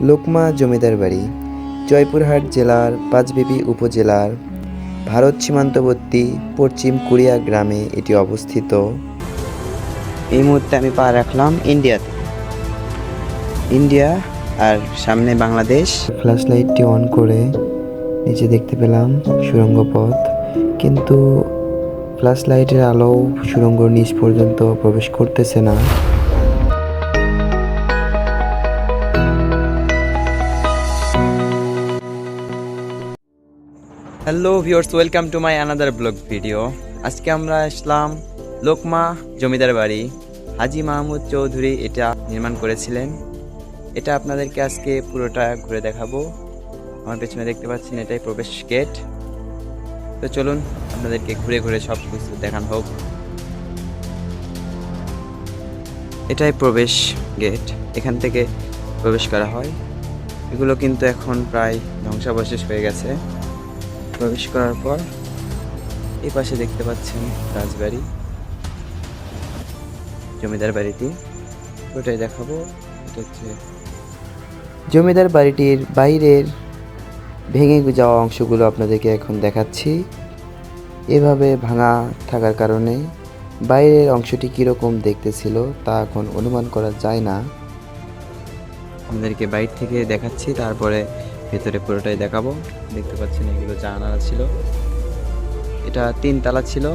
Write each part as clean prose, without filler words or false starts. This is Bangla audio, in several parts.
লোকমা জমিদার বাড়ি জয়পুরহাট জেলার পাঁচবিবি উপজেলার ভারত সীমান্তবর্তী পশ্চিম কুড়িয়া গ্রামে এটি অবস্থিত। এই মুহূর্তে আমি পা রাখলাম ইন্ডিয়া আর সামনে বাংলাদেশ। ফ্ল্যাশ লাইটটি অন করে নিচে দেখতে পেলাম সুড়ঙ্গ পথ, কিন্তু ফ্ল্যাশ লাইটের আলো সুড়ঙ্গর নিচ পর্যন্ত প্রবেশ করতেছে না। Hello viewers, welcome to my another blog video. আজকে আমরা আসলাম লোকমা জমিদার বাড়ি। হাজী মাহমুদ চৌধুরী এটা নির্মাণ করেছিলেন। এটা আপনাদেরকে আজকে পুরোটা ঘুরে দেখাবো। আমার পেছনে দেখতে পাচ্ছেন এটাই প্রবেশ গেট। তো চলুন আপনাদেরকে ঘুরে ঘুরে সব কিছু দেখানো হোক। এটাই প্রবেশ গেট, এখান থেকে প্রবেশ করা হয়। এগুলো কিন্তু এখন প্রায় ধ্বংসাবশেষ হয়ে গেছে। প্রবেশ করার পর এই পাশে দেখতে পাচ্ছেন রাজবাড়ি, জমিদার বাড়িটি ওটাই দেখাবো। এটা হচ্ছে জমিদার বাড়িটির বাইরের ভেঙে যাওয়া অংশগুলো আপনাদেরকে এখন দেখাচ্ছি। এভাবে ভাঙা থাকার কারণে বাইরের অংশটি কীরকম দেখতে ছিল তা এখন অনুমান করা যায় না। আপনাদেরকে বাইরে থেকে দেখাচ্ছি, তারপরে ভেতরে পুরোটাই দেখাবো। দেখতে পাচ্ছেন এগুলো জানালা ছিল। এটা 3 তলা ছিল,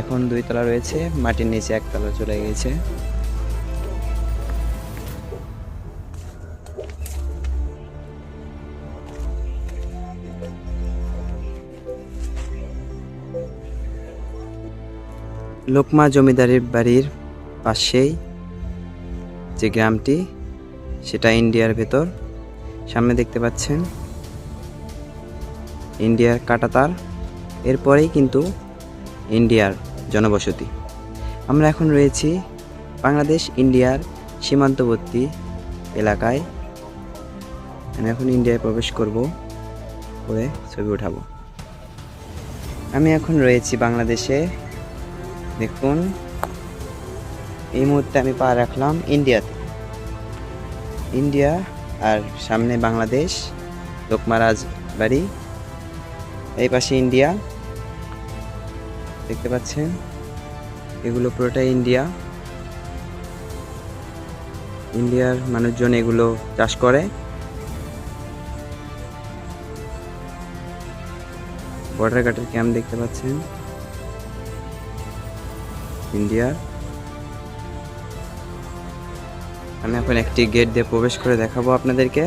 এখন 2 তলা রয়েছে। মাটির নিচে 1 তলা চলে গেছে। লোকমা জমিদারের বাড়ির পাশেই যে গ্রামটি, সেটা ইন্ডিয়ার ভেতর। সামনে দেখতে পাচ্ছেন ইন্ডিয়ার কাঁটাতার, এরপরেই কিন্তু ইন্ডিয়ার জনবসতি। আমরা এখন রয়েছি বাংলাদেশ ইন্ডিয়ার সীমান্তবর্তী এলাকায়। আমি এখন ইন্ডিয়ায় প্রবেশ করব, করে ছবি উঠাবো। আমি এখন রয়েছি বাংলাদেশে। দেখুন এই মুহূর্তে আমি পা রাখলাম ইন্ডিয়া আর সামনে বাংলাদেশ। লোকমা রাজবাড়ি, এই পাশে ইন্ডিয়া দেখতে পাচ্ছেন। এগুলো পুরোটাই ইন্ডিয়ার মানুষজন এগুলো চাষ করে। বর্ডার গার্ডের ক্যাম্প দেখতে পাচ্ছেন ইন্ডিয়ার। আমি এখন একটি গেট দিয়ে প্রবেশ করে দেখাবো আপনাদেরকে।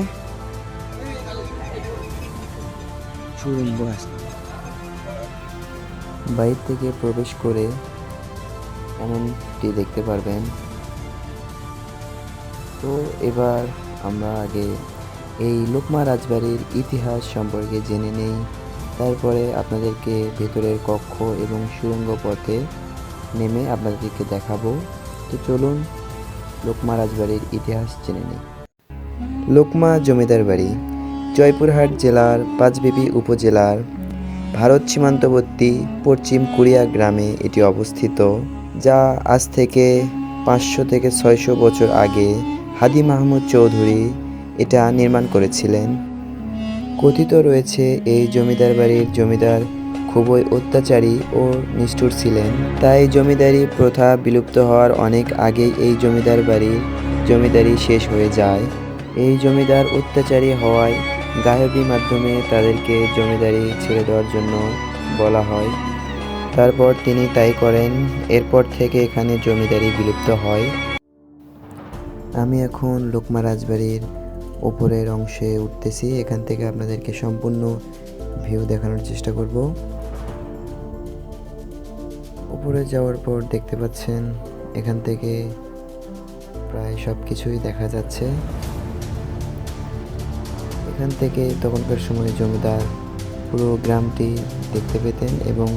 বাইরে থেকে প্রবেশ করে এমনটি দেখতে পারবেন। তো এবার আমরা আগে এই লোকমা রাজবাড়ির ইতিহাস সম্পর্কে জেনে নেই, তারপরে আপনাদেরকে ভেতরের কক্ষ এবং সুড়ঙ্গ পথে নেমে আপনাদেরকে দেখাবো। তো চলুন লোকমা রাজবাড়ির ইতিহাস জেনে নিই। লোকমা জমিদার বাড়ি জয়পুরহাট জেলার পাঁচবিবি উপজেলার ভারত সীমান্তবর্তী পশ্চিম কুড়িয়া গ্রামে এটি অবস্থিত, যা আজ থেকে 500 থেকে 600 বছর আগে হাজী মাহমুদ চৌধুরী এটা নির্মাণ করেছিলেন। কথিত রয়েছে এই জমিদার বাড়ির জমিদার খুবই অত্যাচারী ও নিষ্ঠুর ছিলেন, তাই জমিদারি প্রথা বিলুপ্ত হওয়ার অনেক আগেই এই জমিদার বাড়ির জমিদারি শেষ হয়ে যায়। এই জমিদার অত্যাচারী হওয়ায় গায়বী মাধ্যমে তাদেরকে জমিদারি ছেড়ে দেওয়ার জন্য বলা হয়। তারপর তিনি তাই করেন। এরপর থেকে এখানে জমিদারি বিলুপ্ত হয়। আমি এখন লোকমা রাজবাড়ির উপরের অংশে উঠতেছি। এখান থেকে আপনাদেরকে সম্পূর্ণ ভিউ দেখানোর চেষ্টা করব। উপরে যাওয়ার পর দেখতে পাচ্ছেন এখান থেকে প্রায় সব কিছুই দেখা যাচ্ছে। এখান থেকে তখনকার সময় জমিদার পুরো গ্রামটি দেখতে পেতেন, এবং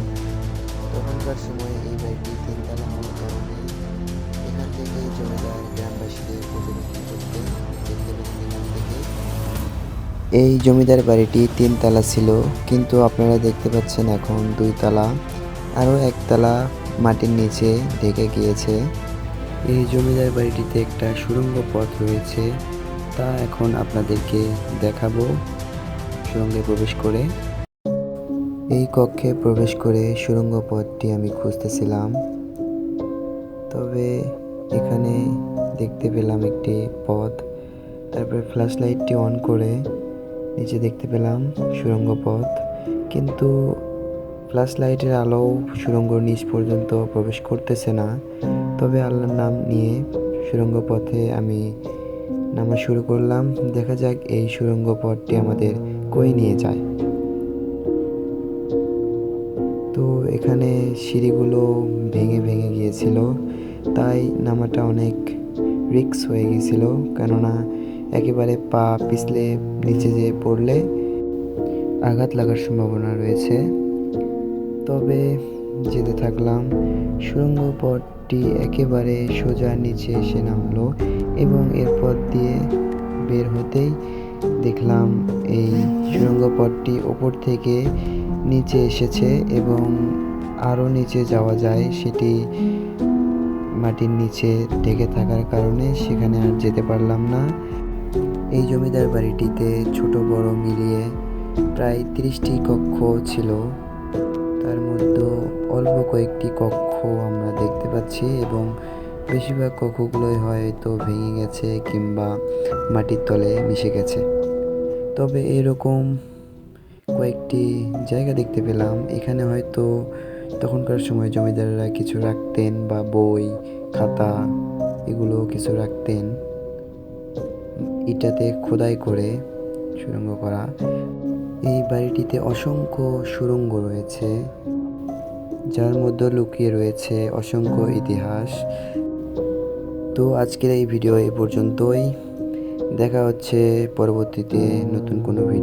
তখনকার সময় এই বাড়িটি 3 তলা হওয়ার কারণে এখান থেকে জমিদার গ্রামবাসীদের প্রতিরক্ষা করতে দেখতে পেতেন। এখান থেকে এই জমিদার বাড়িটি 3 তলা ছিল, কিন্তু আপনারা দেখতে পাচ্ছেন এখন 2 তলা, আরও 1 তলা মাটির নিচে ঢেকে গিয়েছে। এই জমিদার বাড়িটিতে একটা সুড়ঙ্গ পথ রয়েছে, তা এখন আপনাদেরকে দেখাবো সুড়ঙ্গে প্রবেশ করে। এই কক্ষে প্রবেশ করে সুড়ঙ্গ পথটি আমি খুঁজতেছিলাম, তবে এখানে দেখতে পেলাম একটি পথ। তারপরে ফ্ল্যাশ লাইটটি অন করে নিচে দেখতে পেলাম সুড়ঙ্গ পথ, কিন্তু ফ্ল্যাশ লাইটের আলো সুড়ঙ্গর নিচ পর্যন্ত প্রবেশ করতেছে না। তবে আল্লাহর নাম নিয়ে সুড়ঙ্গ পথে আমি নামা শুরু করলাম। দেখা যাক এই সুড়ঙ্গ পথটি আমাদের কই নিয়ে যায়। তো এখানে সিঁড়িগুলো ভেঙে ভেঙে গিয়েছিল, তাই নামাটা অনেক রিস্ক হয়ে গিয়েছিল, কেননা একেবারে পা পিছলে নিচে যেয়ে পড়লে আঘাত লাগার সম্ভাবনা রয়েছে। তবে যেতে থাকলাম। সুড়ঙ্গ পথটি একেবারে সোজা নিচে এসে নামলো এবং এর পথ দিয়ে বের হতেই দেখলাম এই সুড়ঙ্গ পথটি ওপর থেকে নিচে এসেছে এবং আরও নিচে যাওয়া যায়, সেটি মাটির নিচে ঢেকে থাকার কারণে সেখানে আর যেতে পারলাম না। এই জমিদার বাড়িটিতে ছোট বড় মিলিয়ে প্রায় 30টি কক্ষ ছিল। তার মধ্যে অল্প কয়েকটি কক্ষ আমরা দেখতে পাচ্ছি এবং বেশিরভাগ কক্ষগুলোই হয়তো ভেঙে গেছে কিংবা মাটির তলে মিশে গেছে। তবে এরকম কয়েকটি জায়গা দেখতে পেলাম, এখানে হয়তো তখনকার সময় জমিদাররা কিছু রাখতেন বা বই খাতা এগুলো কিছু রাখতেন। ইটাতে খোদাই করে সুড়ঙ্গ করা। এই বাড়িটিতে অসংখ্য সুড়ঙ্গ রয়েছে, যার মধ্যে লুকিয়ে রয়েছে অসংখ্য ইতিহাস। তো আজকের এই ভিডিও এ পর্যন্তই। দেখা হচ্ছে পরবর্তীতে নতুন কোনো ভিডিও।